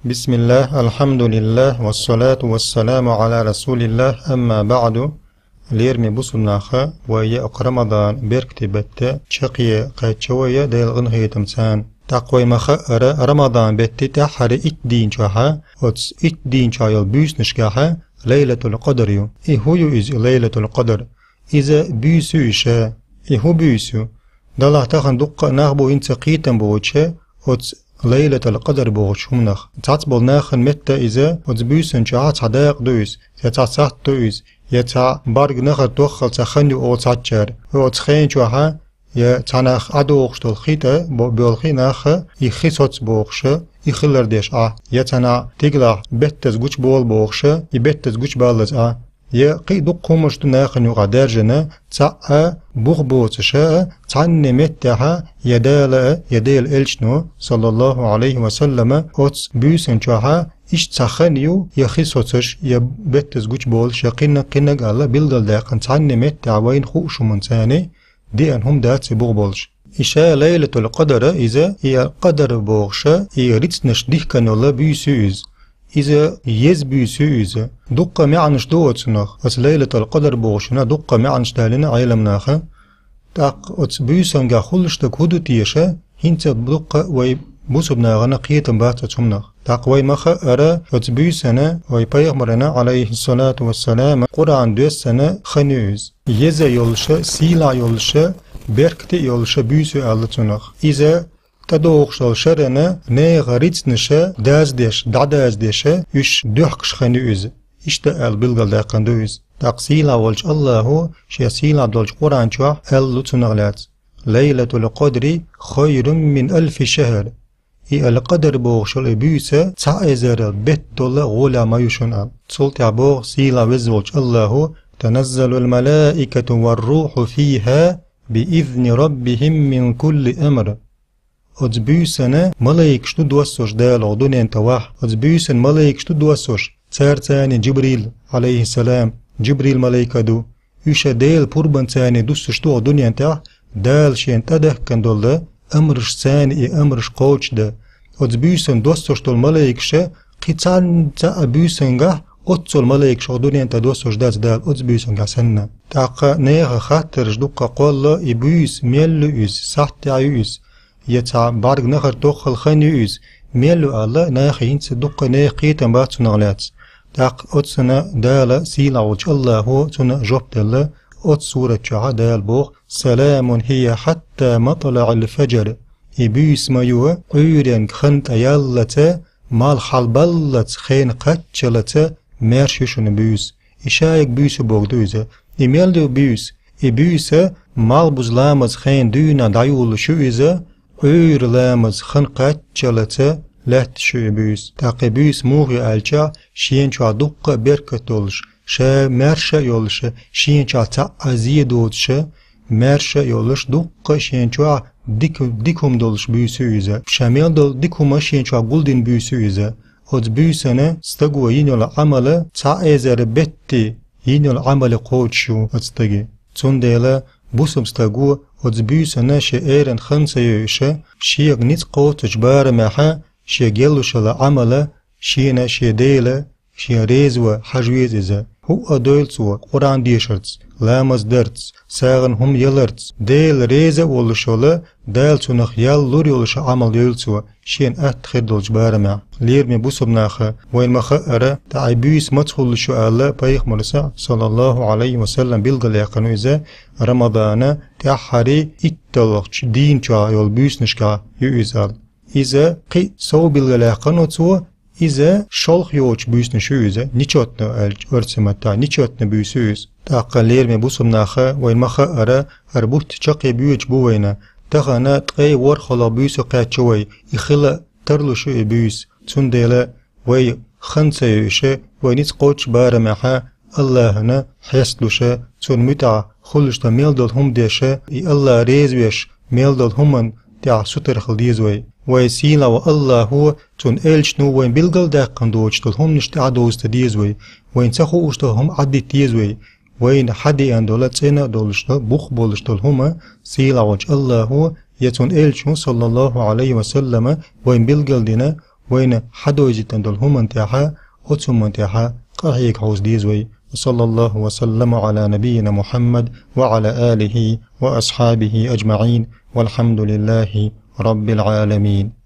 بسم الله الحمد لله والصلاة والسلام على رسول الله أما بعد ليرمي بصناخة ويا رمضان بيركتبت شقية قاتشوية ديل غنهية تمسان تقوي مخا رمضان بتتا حر الدين شاها وتس الدين شايل بيس نشكاها ليلة القدر يو هو يز ليلة القدر إذا بيسو إشا هو بيسو دالله تخن دقة ناخبو إنت قيتن بوتشا وتس ليلة القدر بوش همنخ تعتبر ناخن متى إذا وتبيسن شاها تعداق دويس يتعصات دويس يتع بارق نخر توخل تخني أو تعجر وتخين شاها يتعناخ عدوغش تلخيطة بولخي ناخ يخيصوت بوغش يخلر ديش يتعنى تقلع بتز قوش بول بوغش يبتز قوش بالز يقي دق همش ناخن يغادر جنا تع بوغ بوتشا تعني متها يدال إلشنو صلى الله عليه وسلم أوتس بيسن شاها إش تخنيو يخيصوتش يبتز قوش بول شقينا قينا قال بلدل داقن تعني متها وين خوش منساني دي أنهم دات بوغ بولش إشا ليلة القدر إذا هي قدر بوغشا هي ريتنش ديه كانولا بيسوز إذا يز بيسوز دقة معنش دوتنخ أس ليلة القدر بوغشنا دقة معنش دالنا عيلمناخ تاق أتس بيسن غا خلش تكودو تيشا هنت دقة وي بوسبنا غنا قيتن باتتمنخ تاق وي مخا أرى أتس بيسنا وي بيغمرنا عليه الصلاة والسلام قرآن دوس سنة خنوز يزا يولشا سيلا يولشا بركت يولشا بيسو ألتنخ إذا تدوغش الشرنا نيغ ريتنشا دازدش دعدازدشا يش دوحكش خنوز اشتاق البلغل داقن دوز تاق سيلا ولش الله شيا سيلا دولش قرآن شوح ألتنغلات ليلة القدر خير من 1000 شهر هي القدر بوغش البيسا تعزر بيت دولا غولا ما يشون تسلطع بوغ سيلا وزولش الله تنزل الملائكة والروح فيها بإذن ربهم من كل أمر أتبيسنا ملايك شتو دوسوش دال عدون انتواح أتبيسن ملايك شتو دوسوش سار تاني جبريل عليه السلام جبريل ملايكة دو يشا ديل پوربان تاني دوسوش تو عدون انتواح دال شين تده كندول ده أمرش تاني أمرش قوش ده أتبيسن دوسوش تو الملايك شا قيتان تا أبيسن أتصل ملايك شغدوني أنت دوسوش داز دال أتبيسن قاسنا تاقا نيغ خاطر جدوقا قول إبويس ميلو إز سحت عيوز يتع بارق نخر توخل خاني إز ميلو الله ناخ ينس دوقا نيغ قيتن باتو نغلات تاق أتسنا دال سيلا وجه الله هو تنا جبت الله أتسورة شعا دال بوغ سلام هي حتى مطلع الفجر إبويس مايوه عيرين خنت أيالتا مال حالبالت خين قتشلتا مرششون بيوس إشايك بيوس بوغدوزة إميلدو بيوس إبيوسة مال بزلامز خين دونا دايول شويزة عير لامز خن قتشلتا لات شو بيوس تاقي بيوس موغي ألجا شين شا دقة بركة دولش شا مرشا يولش شين شا تعزي دولش مرشا يولش دقة شين شا ديكم دولش بيوسويزة شامل دول ديكوما شين شا قلدين بيوسويزة هاد بيوسنة استقوى ينول عمل تعيزر بيتي ينول عمل قوتشو استقي تنديلا بوسم استقوى هاد بيوسنة شئيرن خمسة يوشا شيق نيت قوت جبار معها شيقلوش العمل شينا شيديلا شي ريزوة حجويزة هو أدولتسو قرآن ديشرتس لامز درتس ساغن هم يلرتس ديل ريزة ولشولا ديل تنخ يلور يولش عمل يولتسو شين أتخير دولش بارمع ليرمي بوسبناخ وين مخأرة تعيبيس مدخل شؤال بايخ مرسع صلى الله عليه وسلم بلغل يقنو إذا رمضان تحري اتلغش دين شا يولبيس نشكا يؤزال إذا قي سو بلغل يقنو تو إذا شلخ يوش بيسن شوزة نيشوتنا ألج ورسمتا نيشوتنا بيسوز تاقلير مي بوسمناخا وين مخا أرى أربوت تشاقي بيوش بوينا تغانا تقاي ورخلا بيسو قاتشوي يخلا ترلو شو بيس تنديلا وي خنسا يوشا وينيت قوتش بارمحا اللهنا حيسلوشا تون متع خلشتا ميلدل هم ديشا الله ريزويش ميلدل همن تاع ستر خلديزوي ويسيلا والله هو تون إلش نو وين بلغل داقن دوشتل هم نشتعدو استديزوي وين سخو اشتل هم عدي تيزوي وين حدي اندولا تسينا دولشتل بوخ بولشتل هما سيلا وجه الله هو يتون إلشو صلى الله عليه وسلم وين بلغل دينا وين حدوجي تندل هم انتحا أتسم انتحا قرحيك عوز ديزوي. وصلى الله وسلم على نبينا محمد وعلى آله وأصحابه أجمعين، والحمد لله رب العالمين.